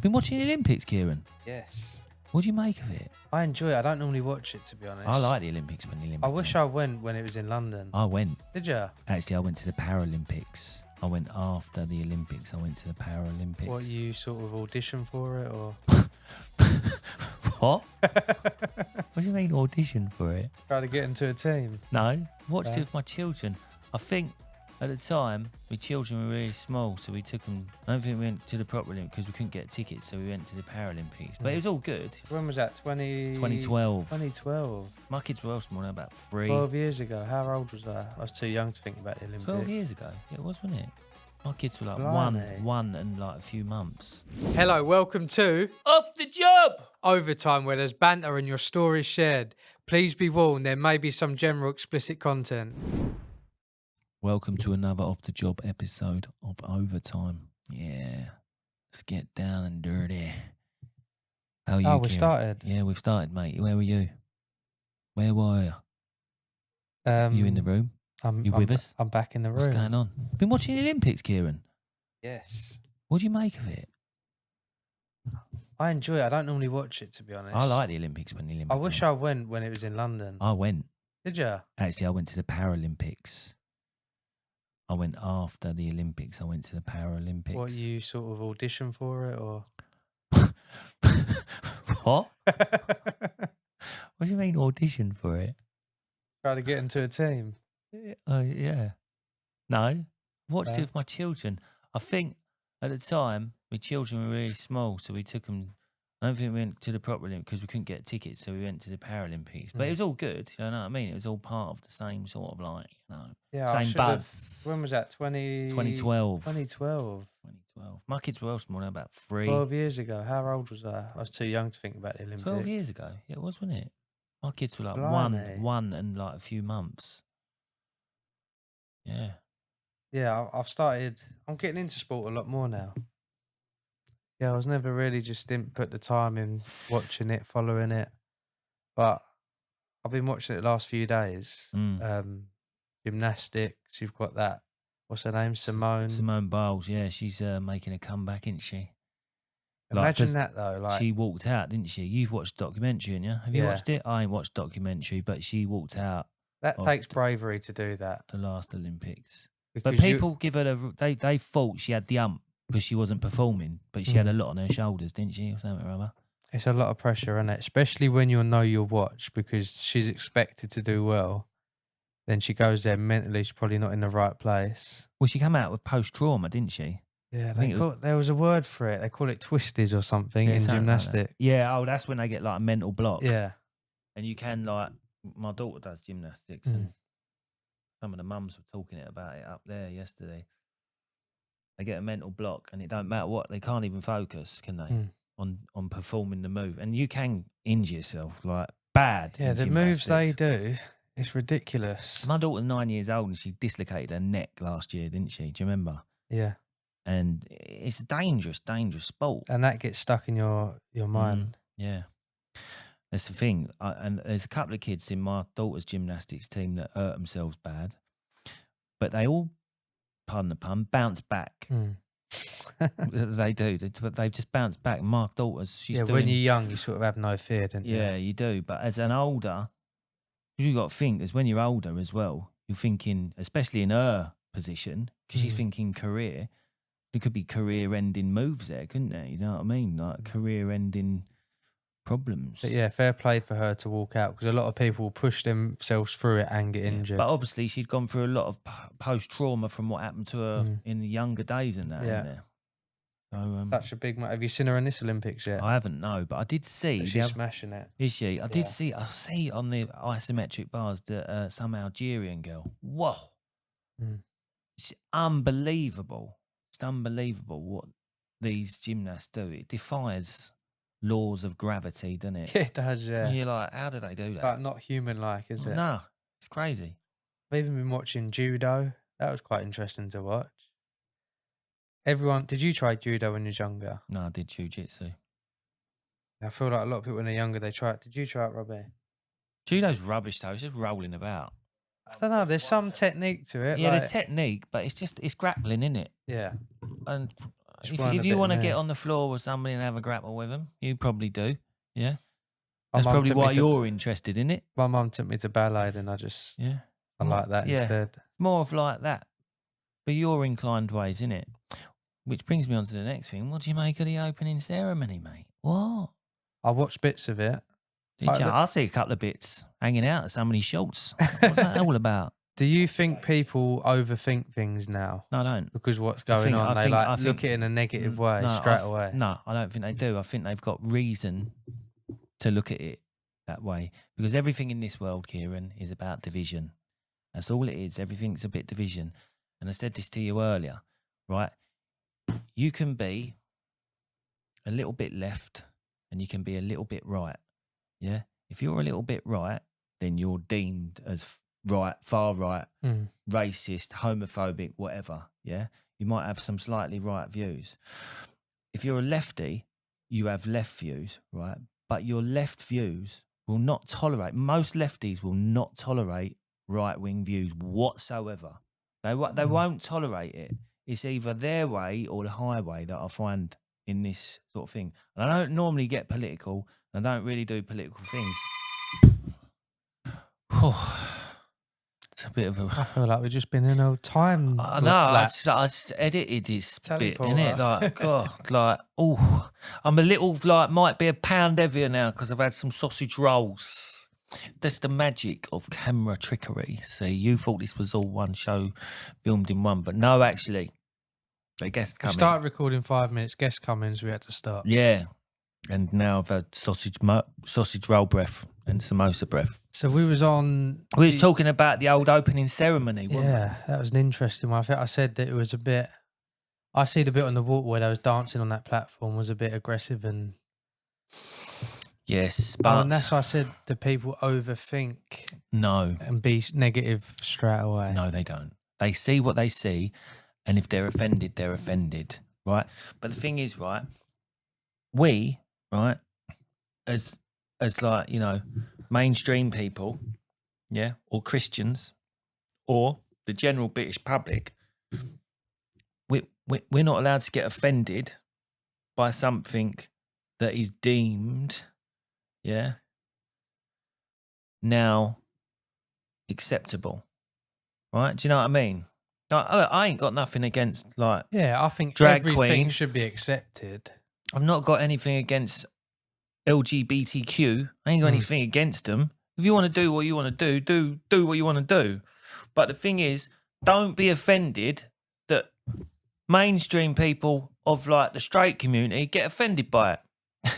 Been watching the Olympics, Keiran? Yes. What do you make of it? I enjoy it. I don't normally watch it, to be honest. I like the Olympics when the Olympics I wish I went when it was in London. I went. Did you? Actually, I went to the Paralympics. I went after the Olympics. I went to the Paralympics. What, you sort of audition for it, or? What? What do you mean audition for it? Try to get into a team? No, watched it with my children. I think at the time, my children were really small, so we took them. I don't think we went to the proper Olympics because we couldn't get tickets, so we went to the Paralympics. But it was all good. When was that? 2012. 2012. My kids were all small, about 3. 12 years ago. How old was I? I was too young to think about the Olympics. 12 years ago. Yeah, it was, wasn't it? My kids were like Blimey. one and like a few months. Hello, welcome to Off the Job! Overtime, where there's banter and your stories shared. Please be warned, there may be some general explicit content. Welcome to another Off the Job episode of Overtime. Yeah, let's get down and dirty. How are you, Oh, we Kieran? started. Yeah, we've started, mate. Where were you? Where were you? You in the room? You with us? I'm back in the room. What's going on? Been watching the Olympics, Kieran? Yes. What do you make of it? I enjoy it. I don't normally watch it, to be honest. I like the Olympics when the Olympics I wish I went when it was in London. I went. Did you? Actually, I went to the Paralympics. I went after the Olympics. I went to the Paralympics. What, you sort of audition for it, or? What? What do you mean audition for it? Try to get into a team? Oh, yeah. No. Watched No? it with my children. I think at the time, my children were really small, so we took them. I don't think we went to the proper Olympics because we couldn't get tickets, so we went to the Paralympics. But it was all good, you know what I mean? It was all part of the same sort of like, Yeah. same buzz. When was that? 2012. 2012. 2012. My kids were all small, they were about 3. 12 years ago. How old was I? I was too young to think about the Olympics. 12 years ago. Yeah, it was, wasn't it? My kids were like Blimey. one and like a few months. Yeah. Yeah, I'm getting into sport a lot more now. Yeah, I was never really didn't put the time in watching it, following it. But I've been watching it the last few days. Gymnastics, you've got that. What's her name? Simone Biles, yeah, she's making a comeback, isn't she? Imagine that though. Like, she walked out, didn't she? You've watched the documentary, haven't you? Have you Yeah. watched it? I ain't watched the documentary, but she walked out that takes bravery to do that. the last Olympics. Because But people give her they thought she had the ump because she wasn't performing, but she had a lot on her shoulders, didn't she? Or something or other. it's a lot of pressure, isn't it? Especially when you know your watch, because she's expected to do well. Then she goes there mentally, she's probably not in the right place. Well, she came out with post-trauma, didn't she? Yeah, think there was a word for it. They call it twisties or something in something like that. gymnastics. Yeah, that's when they get like a mental block. Yeah. And you can, like, my daughter does gymnastics, and some of the mums were talking about it up there yesterday. They get a mental block, and it don't matter what, they can't even focus, can they, on performing the move. And you can injure yourself, like, bad. Yeah, in the moves they gymnastics. do, it's ridiculous. My daughter's 9 years old, and she dislocated her neck last year, didn't she? Do you remember? Yeah. And it's a dangerous, dangerous sport. And that gets stuck in your mind. Yeah. That's the thing. And there's a couple of kids in my daughter's gymnastics team that hurt themselves bad. But they all, pardon the pun, bounce back. They do. They've just bounced back. My daughter's, she's doing... when you're young, you sort of have no fear, don't you? Yeah, you do. But as an older, you got to think, is when you're older as well, you're thinking, especially in her position, because she's thinking career, there could be career-ending moves there, couldn't there? You know what I mean? Like career-ending problems. But yeah, fair play for her to walk out, because a lot of people push themselves through it and get injured. But obviously, she'd gone through a lot of post-trauma from what happened to her in the younger days and that. Yeah. Isn't there? So, such a big... Have you seen her in this Olympics yet? I haven't, no, but I did see... She's smashing it. Is she? I see on the isometric bars that some Algerian girl. Whoa. It's unbelievable. It's unbelievable what these gymnasts do. It defies laws of gravity, doesn't it? Yeah, it does, yeah. And you're like, how do they do that? But not human-like, is it? No, it's crazy. I've even been watching judo. That was quite interesting to watch. Did you try judo when you was younger? No, I did jiu-jitsu. I feel like a lot of people when they're younger, they try it. Did you try it, Robbie? Judo's rubbish though. It's just rolling about. I don't know. There's some technique to it. Yeah, like, there's technique, but it's grappling, isn't it? yeah. And if you want to get on the floor with somebody and have a grapple with them, you probably do. Yeah. My That's mum probably took me why to- you're interested in it. My mum took me to ballet, and I like that instead. More of like that. But your inclined ways, innit? Which brings me on to the next thing. What do you make of the opening ceremony, mate? What? I watched bits of it. Did you? I see a couple of bits hanging out of somebody's shorts. What's that all about? Do you think people overthink things now? No, I don't. Because what's going on, they look at it in a negative way straight away. No, I don't think they do. I think they've got reason to look at it that way. Because everything in this world, Keiran, is about division. That's all it is. Everything's a bit division. And I said this to you earlier, right? You can be a little bit left and you can be a little bit right. Yeah? If you're a little bit right, then you're deemed as right, far right, racist, homophobic, whatever. Yeah? You might have some slightly right views. If you're a lefty, you have left views, right? But your left views will not tolerate, most lefties will not tolerate right-wing views whatsoever. They won't tolerate it. It's either their way or the highway that I find in this sort of thing. And I don't normally get political. I don't really do political things. It's a bit of a... I feel like we've just been in a time I know, I just edited this bit, innit? Like, God, like, oh, I'm a little, like, might be a pound heavier now because I've had some sausage rolls. That's the magic of camera trickery. See, you thought this was all one show filmed in one, but no, actually, the guest coming. We started recording 5 minutes, guest comings, we had to stop. Yeah, and now I've had sausage roll breath and samosa breath. So we was talking about the old opening ceremony, wasn't we? Yeah, that was an interesting one. I think I said that it was a bit... I see the bit on the walk where they was dancing on that platform was a bit aggressive and... Yes, but... and that's why I said the people overthink... No. And be negative straight away. No, they don't. They see what they see, and if they're offended, they're offended, right? But the thing is, right, we, right, as like, you know, mainstream people, yeah, or Christians, or the general British public, we're not allowed to get offended by something that is deemed, yeah, now acceptable, right? Do you know what I mean? Like, I ain't got nothing against, like, yeah, I think drag everything queens should be accepted. I've not got anything against LGBTQ. I ain't got anything against them. If you want to do what you want to do what you want to do. But the thing is, don't be offended that mainstream people of, like, the straight community get offended by it.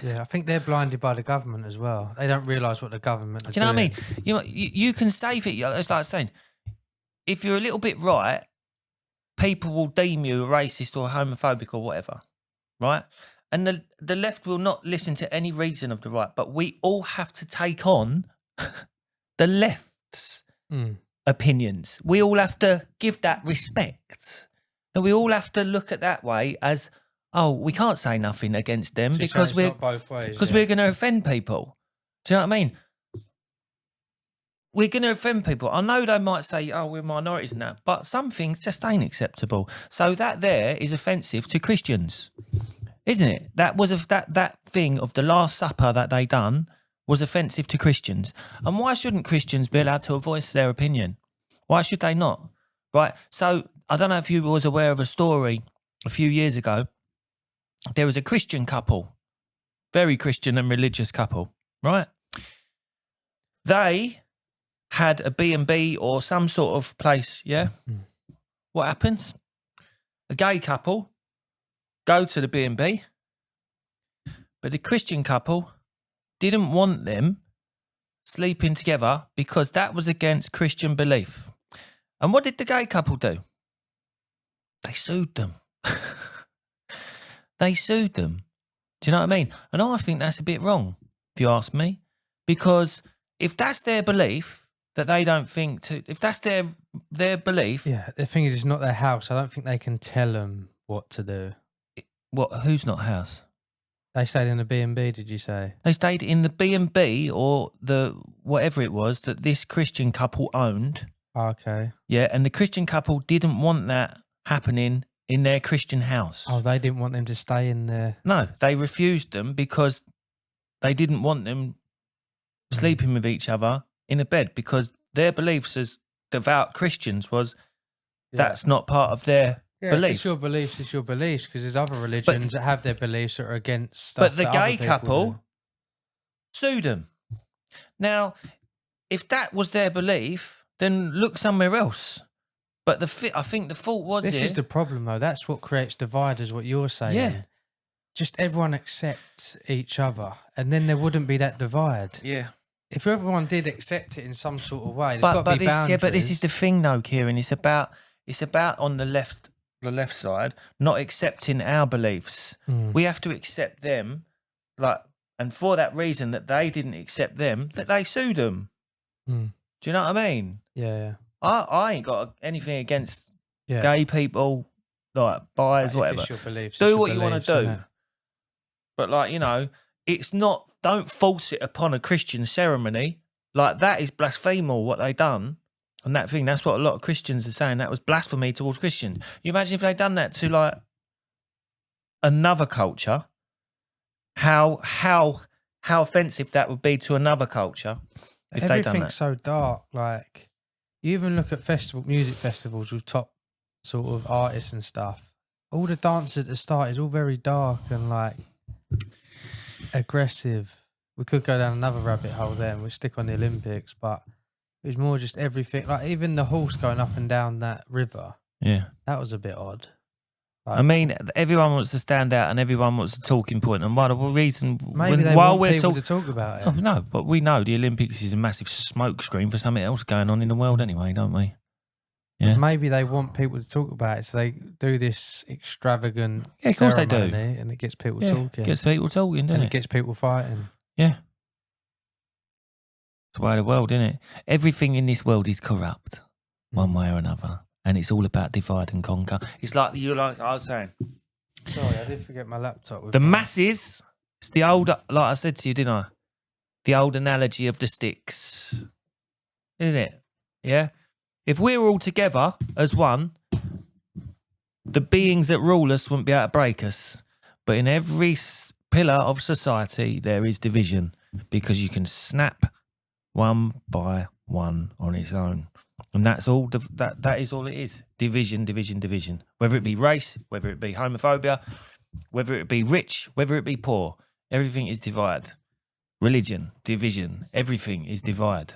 Yeah, I think they're blinded by the government as well. They don't realise what the government is Do you know doing. what I mean? You can say it. It's like saying, if you're a little bit right, people will deem you a racist or homophobic or whatever, right? And the left will not listen to any reason of the right, but we all have to take on the left's opinions. We all have to give that respect. And we all have to look at that way as, oh, we can't say nothing against them because we're going to offend people. Do you know what I mean? We're going to offend people. I know they might say, oh, we're minorities and that, but some things just ain't acceptable. So that there is offensive to Christians, isn't it? That was that thing of the Last Supper that they done was offensive to Christians. And why shouldn't Christians be allowed to voice their opinion? Why should they not? Right? So I don't know if you was aware of a story a few years ago. There was a Christian couple, very Christian and religious couple, right? They had a B&B or some sort of place, yeah? What happens? A gay couple go to the B&B, but the Christian couple didn't want them sleeping together because that was against Christian belief. And what did the gay couple do? They sued them. They sued them. Do you know what I mean? And I think that's a bit wrong, if you ask me, because if that's their belief, that they don't think to, if that's their belief. Yeah, the thing is, it's not their house. I don't think they can tell them what to do. What? Who's not house? They stayed in the B&B, did you say? They stayed in the B&B or the whatever it was that this Christian couple owned. Okay. Yeah, and the Christian couple didn't want that happening in their Christian house. Oh, they didn't want them to stay in there. No, they refused them because they didn't want them sleeping with each other in a bed, because their beliefs as devout Christians was that's not part of their belief. It's your beliefs, because there's other religions that have their beliefs that are against stuff. But the that gay other people couple do. sued them. Now, if that was their belief, then look somewhere else. But I think the fault was This is the problem, though. That's what creates divide, is what you're saying. Yeah. Just everyone accept each other, and then there wouldn't be that divide. Yeah. If everyone did accept it in some sort of way, there's got to be boundaries. Yeah, but this is the thing, though, Kieran. It's about on the left side not accepting our beliefs. We have to accept them, and for that reason that they didn't accept them, that they sued them. Do you know what I mean? Yeah. I ain't got anything against gay people, like bis, whatever. It's your beliefs, do what you want to do. But it's not. Don't force it upon a Christian ceremony. Like, that is blasphemous, what they done on that thing. That's what a lot of Christians are saying. That was blasphemy towards Christians. You imagine if they'd done that to another culture, how offensive that would be to another culture if they'd done that. Everything's so dark. Like, you even look at music festivals with top sort of artists and stuff. All the dances at the start is all very dark and aggressive. We could go down another rabbit hole there and we'll stick on the Olympics, but it was more just everything. Like, even the horse going up and down that river. Yeah. That was a bit odd. I mean, everyone wants to stand out and everyone wants a talking point. And why the reason... Maybe they want people to talk about it. Oh, no, but we know the Olympics is a massive smoke screen for something else going on in the world anyway, don't we? Yeah. Maybe they want people to talk about it, so they do this extravagant of course they do. and it gets people talking. It gets people talking, doesn't and it? It gets people fighting. Yeah. It's the way of the world, isn't it? Everything in this world is corrupt, one way or another. And it's all about divide and conquer. It's like I was saying. Sorry, I did forget my laptop. The masses, it's the old, like I said to you, didn't I? The old analogy of the sticks. Isn't it? Yeah? If we're all together as one, the beings that rule us wouldn't be able to break us. But in every pillar of society, there is division, because you can snap one by one on its own. And that's all. That is all it is. Division, division, division. Whether it be race, whether it be homophobia, whether it be rich, whether it be poor, everything is divided. Religion, division, everything is divided.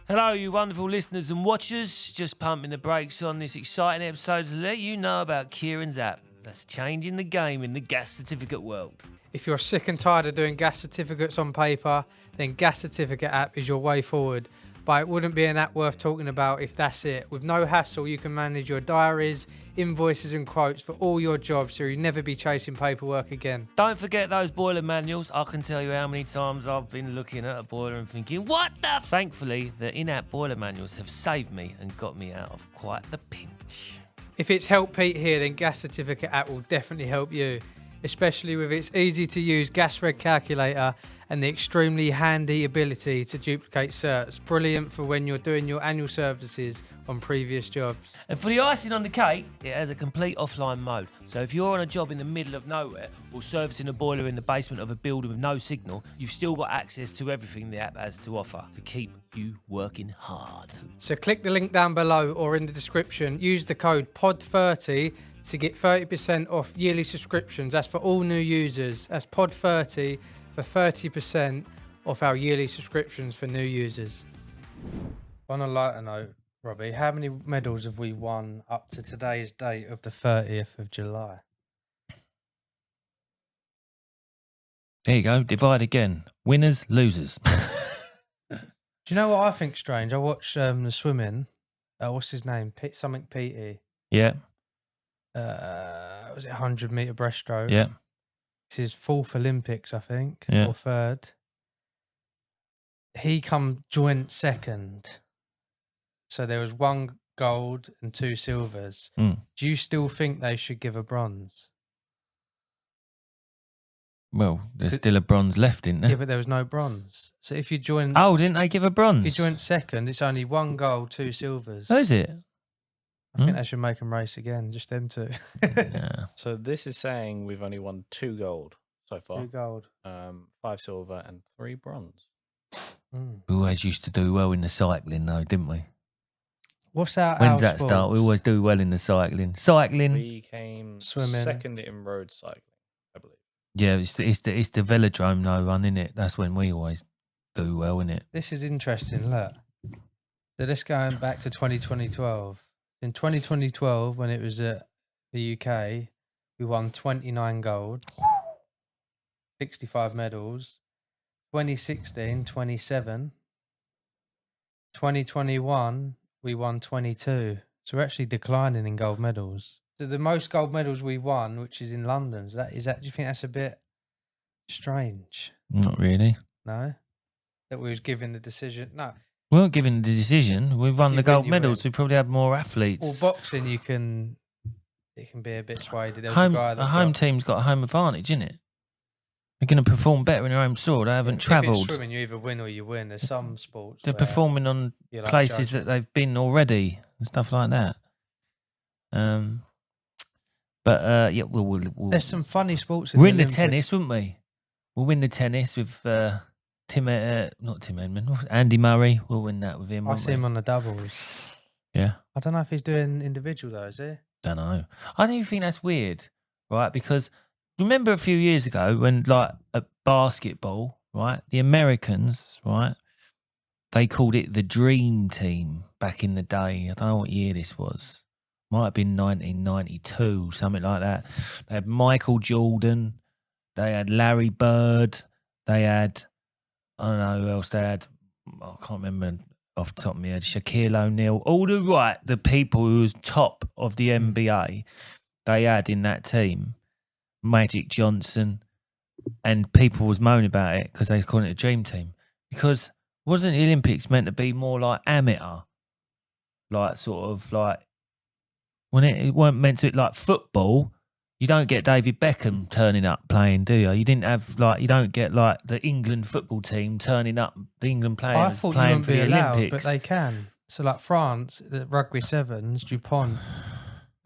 Hello, you wonderful listeners and watchers. Just pumping the brakes on this exciting episode to let you know about Keiran's app that's changing the game in the gas certificate world. If you're sick and tired of doing gas certificates on paper, then Gas Certificate app is your way forward. But it wouldn't be an app worth talking about if that's it. With no hassle, you can manage your diaries, invoices and quotes for all your jobs, so you'll never be chasing paperwork again. Don't forget those boiler manuals. I can tell you how many times I've been looking at a boiler and thinking, what the... Thankfully, the in-app boiler manuals have saved me and got me out of quite the pinch. If it's helped Pete here, then Gas Certificate app will definitely help you, especially with its easy-to-use gas reg calculator and the extremely handy ability to duplicate certs. Brilliant for when you're doing your annual services on previous jobs. And for the icing on the cake, it has a complete offline mode. So if you're on a job in the middle of nowhere or servicing a boiler in the basement of a building with no signal, you've still got access to everything the app has to offer to keep you working hard. So click the link down below or in the description. Use the code POD30 to get 30% off yearly subscriptions. That's for all new users. That's POD30 for 30% off our yearly subscriptions for new users. On a lighter note, Robbie, how many medals have we won up to today's date of the 30th of July? There you go, divide again. Winners, losers. Do you know what I think's strange? I watched the swimming. What's his name? Something Petey. Yeah. Was it 100-meter breaststroke? Yeah. It's his fourth Olympics, I think, Yeah. or third. He come joint second. So there was 1 gold and 2 silvers. Do you still think they should give a bronze? Well, there's still a bronze left, isn't there? Yeah, but there was no bronze. So if you join... Oh, didn't they give a bronze? If you join second, it's only 1 gold, 2 silvers. Oh, is it? I think they should make them race again, just them two. Yeah. So this is saying we've only won 2 gold so far. 2 gold. 5 silver and 3 bronze. We always used to do well in the cycling, though, didn't we? What's our When's that start? We always do well in the cycling. Cycling. We came Swimming. second in road cycling, I believe. Yeah, it's the velodrome no run, isn't it? That's when we always do well, isn't it? This is interesting. Look, so this going back to 2012. In 2012, when it was at the UK, we won 29 gold, 65 medals. 2016, 27. 2021, we won 22. So we're actually declining in gold medals. So the most gold medals we won, which is in London, is that do you think that's a bit strange? Not really. No? That we was given the decision? No. We weren't given the decision. We won you the win, gold you medals. win. We probably had more athletes. Well, boxing, it can be a bit swayed. There was a guy that a home team's got a home advantage, isn't it? They're going to perform better in their home soil. They haven't If it's travelled. swimming, you either win or you win. There's some sports. They're where performing on you like places that judgment. they've been already and stuff like that. Yeah, we'll There's some funny sports in we're in the Olympics. tennis, wouldn't we? We'll win the tennis with not Tim Edmond, Andy Murray. We'll win that with him. I won't see we? him on the doubles. Yeah, I don't know if he's doing individual though, is he? don't know. I don't even think that's weird, right? Because remember a few years ago when, like, at basketball, right, the Americans, right, they called it the Dream Team back in the day. I don't know what year this was. Might have been 1992, something like that. They had Michael Jordan. They had Larry Bird. They had, I don't know who else they had. I can't remember off the top of my head. Shaquille O'Neal. All the people who was top of the NBA, they had in that team. Magic Johnson. And people was moaning about it because they called it a dream team. Because wasn't the Olympics meant to be more like amateur? Like, sort of like, when it weren't meant to be like football. You don't get David Beckham turning up playing, do you? You didn't have, like, you don't get, like, the England football team turning up, the England players I thought you playing wouldn't for be the allowed, Olympics. but they can. So like France, the rugby sevens, Dupont,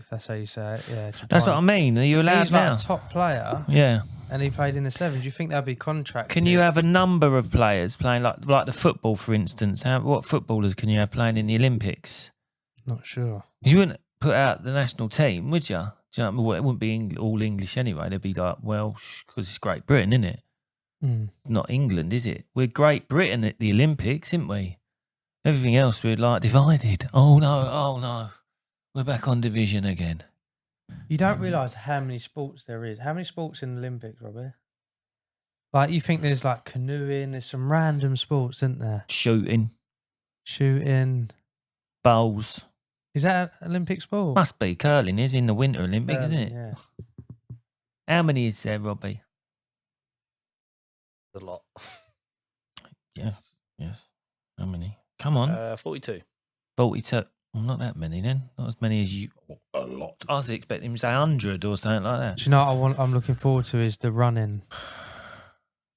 if that's how you say it, yeah. Dupont. That's what I mean. Are you allowed He's now? like a top player, Yeah. and he played in the sevens. Do you think that'd be contracted? Can you have a number of players playing, like the football, for instance? What footballers can you have playing in the Olympics? Not sure. You wouldn't put out the national team, would you? Do you know what I mean? Well, it wouldn't be all English anyway. They'd be like Welsh, because it's Great Britain, isn't it? Not England, is it? We're Great Britain at the Olympics, isn't we? Everything else we're like divided. Oh no. We're back on division again. You don't realise how many sports there is. How many sports in the Olympics, Robbie? Like, you think there's like canoeing, there's some random sports, isn't there? Shooting, bowls. Is that an Olympic sport? Must be. Curling is in the Winter Olympics, isn't it? Yeah. How many is there, Robbie? A lot. Yes. How many? Come on. 42. 42. Well, not that many then. Not as many as you. A lot. I was expecting him to say 100 or something like that. Do you know what I'm looking forward to is the running.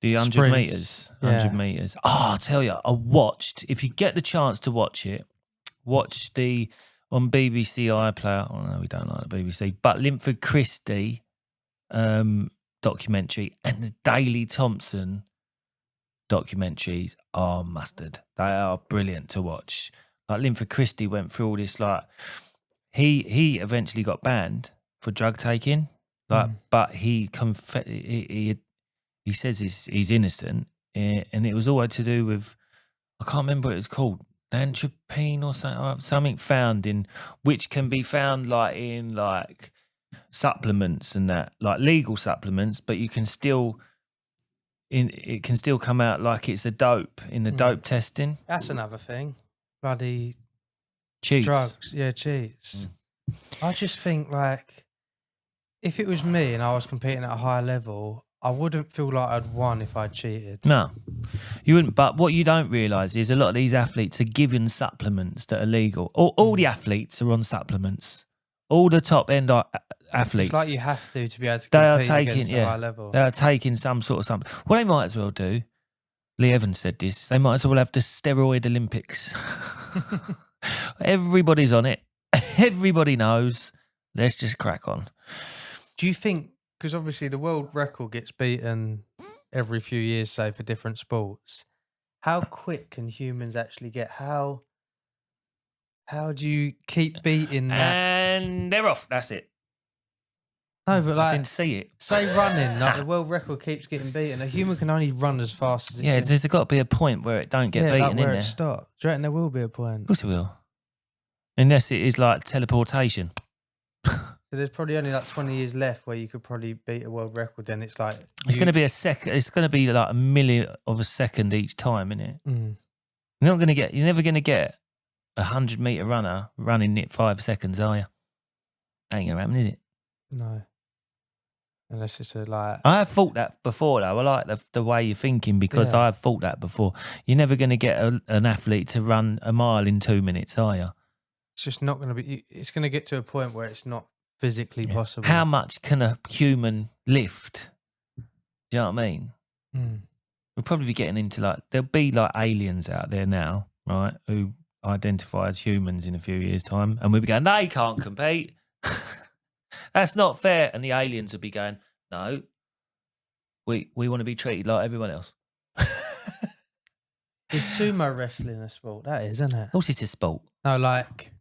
The 100 Sprints. metres. 100 Yeah. metres. Oh, I'll tell you, I watched, if you get the chance to watch it, watch on BBC iPlayer. Oh, no, we don't like the BBC. But Linford Christie documentary and the Daley Thompson documentaries are mustard. They are brilliant to watch. Like, Linford Christie went through all this, like, he eventually got banned for drug taking, like, but he says he's innocent, and it was all to do with, I can't remember what it was called, Nantropine or something found in, which can be found like in like supplements and that, like legal supplements, but you can still it can still come out like it's a dope in the dope testing. That's another thing. Bloody Cheats. drugs. Yeah, cheats. I just think, like, if it was me and I was competing at a high level, I wouldn't feel like I'd won if I cheated. No, you wouldn't. But what you don't realise is a lot of these athletes are given supplements that are legal. All the athletes are on supplements. All the top end athletes. It's like you have to be able to They are compete taking, against a high level. they are taking some sort of something. What they might as well do, Lee Evans said this, they might as well have the steroid Olympics. Everybody's on it. everybody knows. Let's just crack on. Do you think, because obviously the world record gets beaten every few years, say, for different sports, how quick can humans actually get? How do you keep beating that? And they're off. That's it. No, but I like, didn't see it. say running, like the world record keeps getting beaten. A human can only run as fast as it Yeah, can. there's got to be a point where it don't get Yeah, beaten like in where there. it stops. Do you reckon there will be a point? Of course it will. Unless it is like teleportation. So there's probably only like 20 years left where you could probably beat a world record. Then it's like It's going to be a second. It's going to be like a millionth of a second each time, isn't it? Mm. You're never going to get a 100-meter runner running it 5 seconds, are you? That ain't going to happen, is it? No. Unless it's a like. I have thought that before, though. I like the way you're thinking because Yeah. I have thought that before. You're never going to get an athlete to run a mile in 2 minutes, are you? It's just not going to be. It's going to get to a point where it's not physically possible. How much can a human lift? Do you know what I mean? Mm. We'll probably be getting into like, there'll be like aliens out there now, right, who identify as humans in a few years' time. And we'll be going, they can't compete. That's not fair. And the aliens will be going, no, we want to be treated like everyone else. Is sumo wrestling a sport? That is, isn't it? Of course, it's a sport. No, like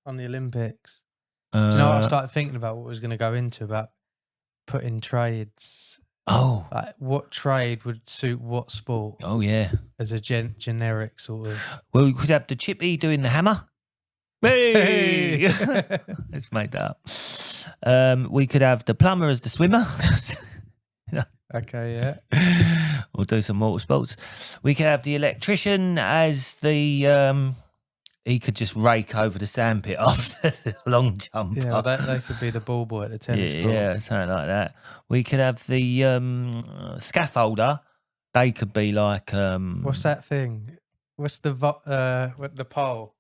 on the Olympics. Do you know what I started thinking about? What was going to go into about putting trades. Oh. Like what trade would suit what sport Oh, yeah. as a generic sort of. Well, we could have the chippy doing the hammer. Hey! Let's make that up. We could have the plumber as the swimmer. Okay, yeah. We'll do some water sports. We could have the electrician as the he could just rake over the sandpit after the long jump. Yeah, well, they could be the ball boy at the tennis court. Yeah, something like that. We could have the scaffolder. They could be like What's that thing? What's the the pole?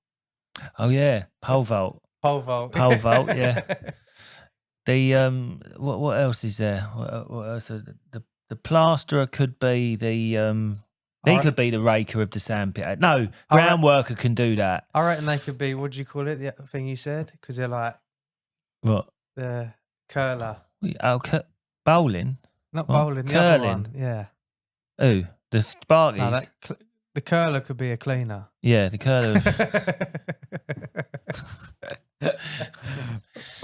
Oh yeah, pole vault. Pole vault. Pole vault, yeah. The what else is there? What else? The plasterer could be the he could be the raker of the sandpit. No, ground worker can do that. I reckon they could be. What do you call it? The thing you said, because they're like What? the curler. Oh, bowling. Not What? bowling. The Curling. other one. Yeah. Who? The Sparkies. No, the curler could be a cleaner. Yeah, the curler.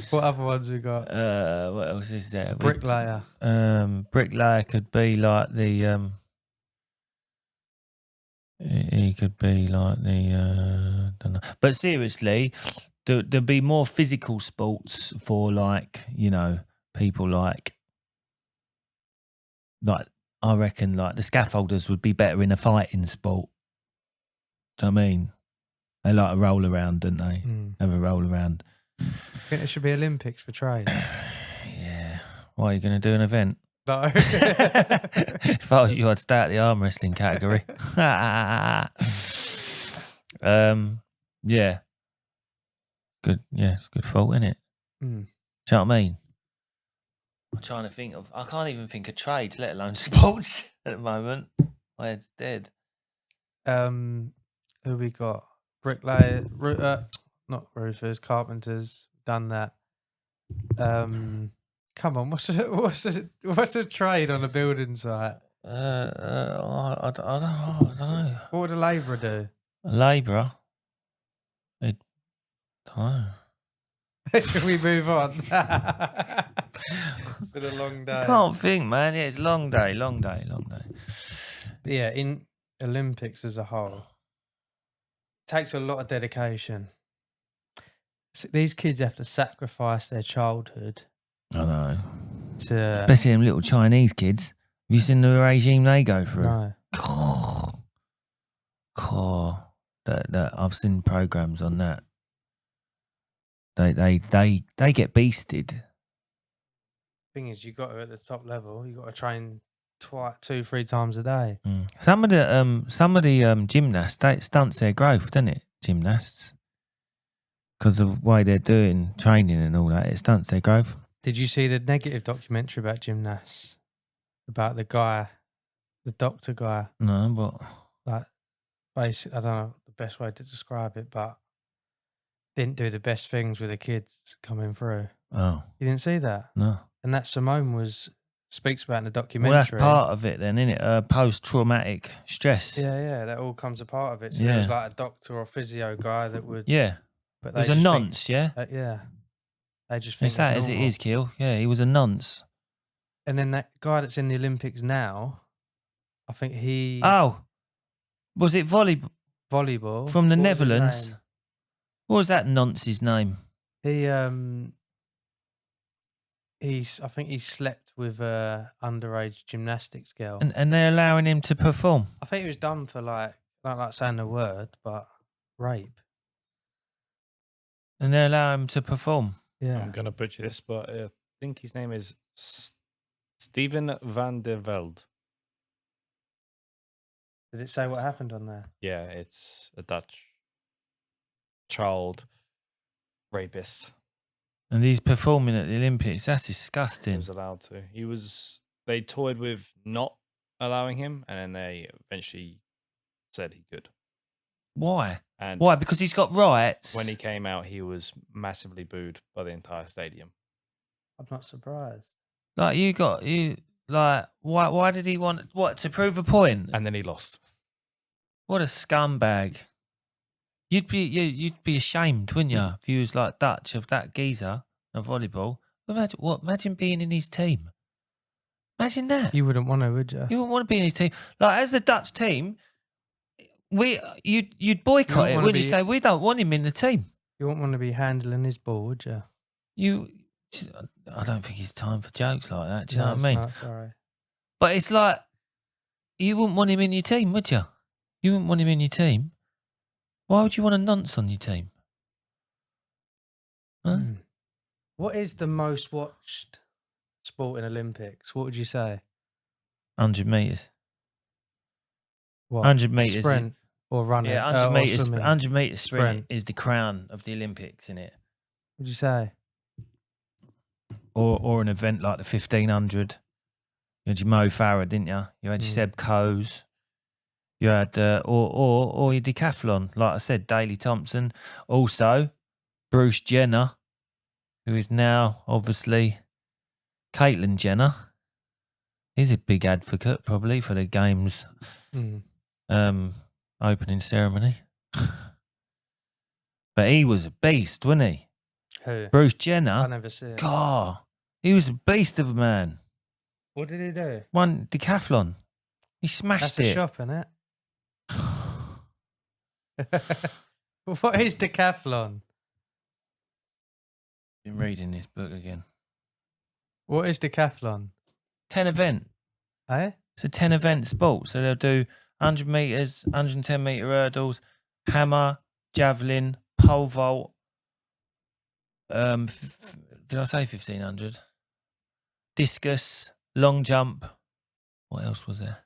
What other ones we got? What else is there? Bricklayer. Bricklayer could be like the he could be like the don't know. But seriously, there'd be more physical sports for like, you know, people like I reckon like the scaffolders would be better in a fighting sport. Do you know what I mean? They like to roll around, don't they? Have a roll around. I think there should be Olympics for trades. Yeah. Why are you going to do an event? No. If I was you, I'd start the arm wrestling category. Yeah. Good. Yeah, it's good fault, isn't it? Do you know what I mean? I'm trying to think of. I can't even think of trades, let alone sports at the moment. My head's dead. Who we got? Bricklayer, not roofers, carpenters. Done that. Come on, what's a trade on a building site? I don't know. What would a labourer do? A labourer. I don't know. Should we move on? It's been a long day. I can't think, man. Yeah, it's a long day. But yeah, in Olympics as a whole, it takes a lot of dedication. These kids have to sacrifice their childhood. I know. To Especially them little Chinese kids. Have you seen the regime they go through? no. That I've seen programs on that. They get beasted. Thing is, you got to at the top level. You got to train 2-3 times a day. Some of the gymnasts, that stunts their growth, doesn't it? Gymnasts, because of the way they're doing training and all that, it stunts their growth. Did you see the negative documentary about gymnasts? About the guy, the doctor guy? No, but Like, basically, I don't know the best way to describe it, but didn't do the best things with the kids coming through. Oh, You didn't see that? no. And that Simone speaks about in the Well, documentary. that's part of it then, isn't it? Post-traumatic stress. Yeah, that all comes a part of it. So there was Yeah. like a doctor or physio guy that would. Yeah. But It they was a just think- nonce, yeah? yeah. They just think It's that as it normal. is, Kill. Yeah, he was a nonce. And then that guy that's in the Olympics now, I think he Oh, was it volleyball volleyball from the what was his Netherlands? name? What was that nonce's name? I think he slept with a underage gymnastics girl. And they're allowing him to perform. I think it was done for like not like saying the word, but rape. And they're allowing him to perform. Yeah. I'm gonna butcher this, but I think his name is Steven van der Velde. Did it say what happened on there? Yeah, it's a Dutch child rapist. And he's performing at the Olympics. That's He disgusting. was allowed to. They toyed with not allowing him, and then they eventually said he could. Why? And Why? Because he's got rights. when he came out, he was massively booed by the entire stadium. I'm not surprised. Like why did he want what to prove a point? And then he lost. What a scumbag. You'd be ashamed, wouldn't you, if you was like Dutch of that geezer of volleyball. Imagine being in his team. Imagine that. You wouldn't want to, would you? You wouldn't want to be in his team. Like as the Dutch team, you'd boycott wouldn't it, wanna wouldn't you? be- Say we don't want him in the team. You wouldn't want to be handling his ball, would you? I don't think it's time for jokes like that. Do you No, know what I mean? it's not, sorry. But it's like you wouldn't want him in your team, would you? You wouldn't want him in your team. Why would you want a nonce on your team? Huh? Mm. What is the most watched sport in Olympics? What would you say? 100 metres. What? 100 metres. Sprint or running? Yeah, 100 or metres. swimming? 100 metres sprint Sprint. is the crown of the Olympics, isn't it? What'd you say? Or an event like the 1500. You had your Mo Farah, didn't you? You had your Seb Coes. You had or your decathlon, like I said, Daley Thompson. Also, Bruce Jenner, who is now obviously Caitlyn Jenner. He's a big advocate probably for the games opening ceremony. But he was a beast, wasn't he? Who? Bruce I Jenner. never see it. God, he was a beast of a man. What did he do? Won decathlon. He smashed That's the it. shop, innit? What is decathlon? Been reading this book again. What is decathlon? 10 event. Eh? It's a 10 event sport. So they'll do 100 metres, 110 metre hurdles, hammer, javelin, pole vault. Did I say 1500? Discus, long jump. What else was there?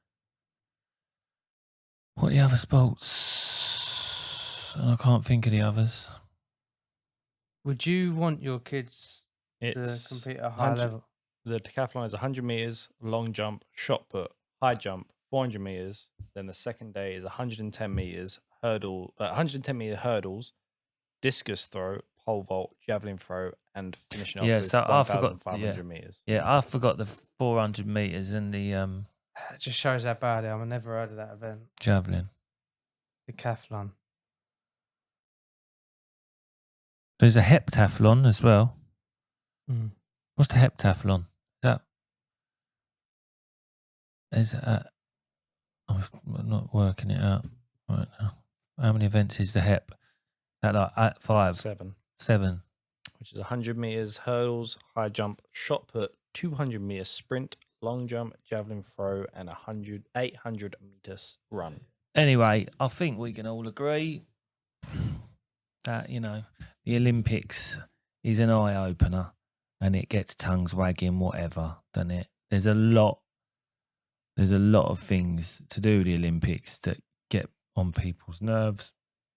What are the other sports? I can't think of the others. Would you want your kids It's to compete at a high 100 level? The decathlon is 100 meters, long jump, shot put, high jump, 400 meters. Then the second day is 110 meters, 110 meter hurdles, discus throw, pole vault, javelin throw, and finishing off Yeah, with so I forgot- 1,500 meters. Yeah, I forgot the 400 metres and the It just shows how bad I am. I never heard of that event. javelin. Decathlon. There's a heptathlon as well. Mm. What's the heptathlon? I'm not working it out right now. How many events is the hep? That like 5, 7, 7. which is 100 meters, hurdles, high jump, shot put, 200 meter sprint, long jump, javelin throw, and 800 meters run. Anyway, I think we can all agree that, the Olympics is an eye opener and it gets tongues wagging, whatever, doesn't it? There's a lot of things to do with the Olympics that get on people's nerves.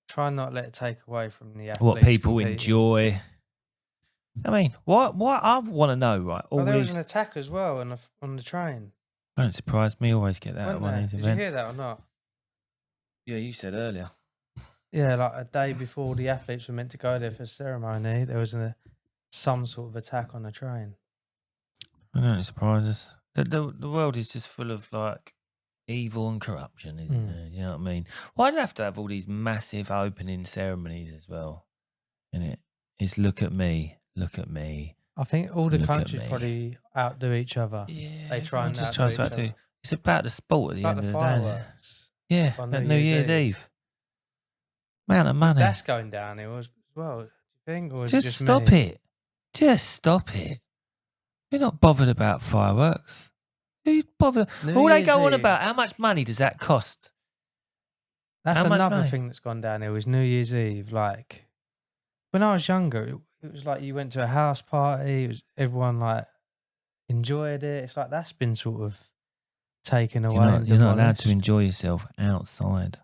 Try and not let it take away from the athletes. What people competing. enjoy. I mean, what I want to know, right? All Oh, there was these, an attack as well on the train. don't surprise me. Always get that at Wasn't one of there? these Did events. you hear that or not? Yeah, you said earlier. Yeah, like a day before the athletes were meant to go there for ceremony, there was some sort of attack on the train. I don't surprise us. The world is just full of like evil and corruption, isn't there? You know what I mean? Why do you have to have all these massive opening ceremonies as well? It's look at me. I think all the Look at countries me. probably outdo each other. Yeah, They try and just outdo tries to each outdo. other. It's about the sport at the Like end the of the day. fireworks. Yeah, on at New Year's Eve. Amount of money. That's going downhill as well. Do you think, or is Just it just stop me? it. Just stop it. You're not bothered about fireworks. Who's bothered? New All they Year's go on Eve. about, how much money does that cost? That's How much another money? thing that's gone downhill is New Year's Eve. Like when I was younger, it was like you went to a house party. It was everyone like enjoyed it. It's like that's been sort of taken away. You're not allowed to demolished. enjoy yourself outside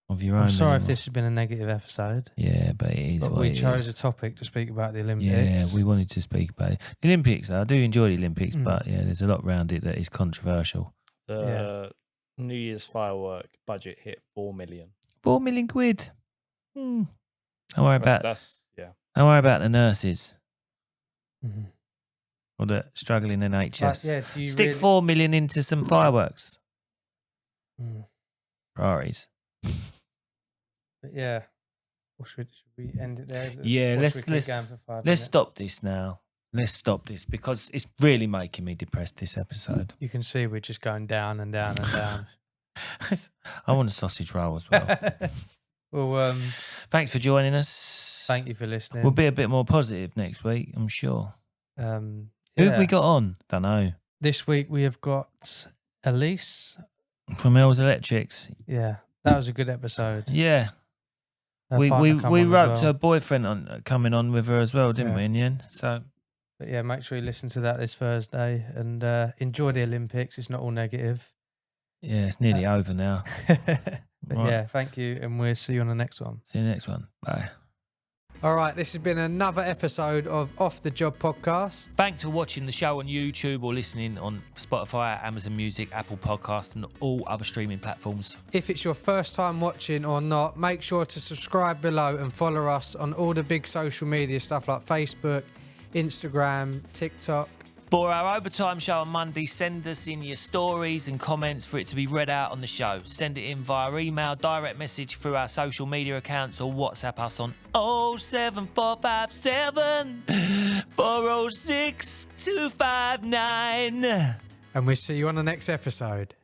of your own. I'm sorry if anymore. this has been a negative episode. Yeah, but it is But what we it chose is. a topic to speak about the Olympics. Yeah, we wanted to speak about it. The Olympics, though, I do enjoy the Olympics, Mm. but yeah, there's a lot around it that is controversial. The New Year's firework budget hit 4 million. 4 million quid. Don't worry about Yeah. Don't worry about the nurses Mhm. or the struggling NHS. Like, do you Stick really- 4 million into some fireworks. Mm. Priorities. But yeah. Or should we end it there? Yeah, Or let's- should we keep let's- going for 5 Let's minutes? stop this now. Let's stop this because it's really making me depressed, this episode. You can see we're just going down and down and down. I want a sausage roll as well. Well, Thanks for joining us. thank you for listening. We'll be a bit more positive next week, I'm sure. Who have yeah. we got on? Don't know. This week we have got Elise. From Els Electrics. Yeah, that was a good episode. Yeah. Her We partner come on as roped well. her boyfriend on coming on with her as well, didn't Yeah. we, in the end? So But yeah, make sure you listen to that this Thursday and enjoy the Olympics. It's not all negative. yeah, it's nearly over now. But Right. yeah, thank you, and we'll see you on the next one. See you next one. Bye. All right, this has been another episode of Off the Job podcast. Thanks for watching the show on YouTube or listening on Spotify, Amazon Music, Apple Podcast, and all other streaming platforms. If it's your first time watching or not, make sure to subscribe below and follow us on all the big social media stuff like Facebook, Instagram, TikTok. For our overtime show on Monday, send us in your stories and comments for it to be read out on the show. Send it in via email, direct message through our social media accounts, or WhatsApp us on 07457 406 259. And we'll see you on the next episode.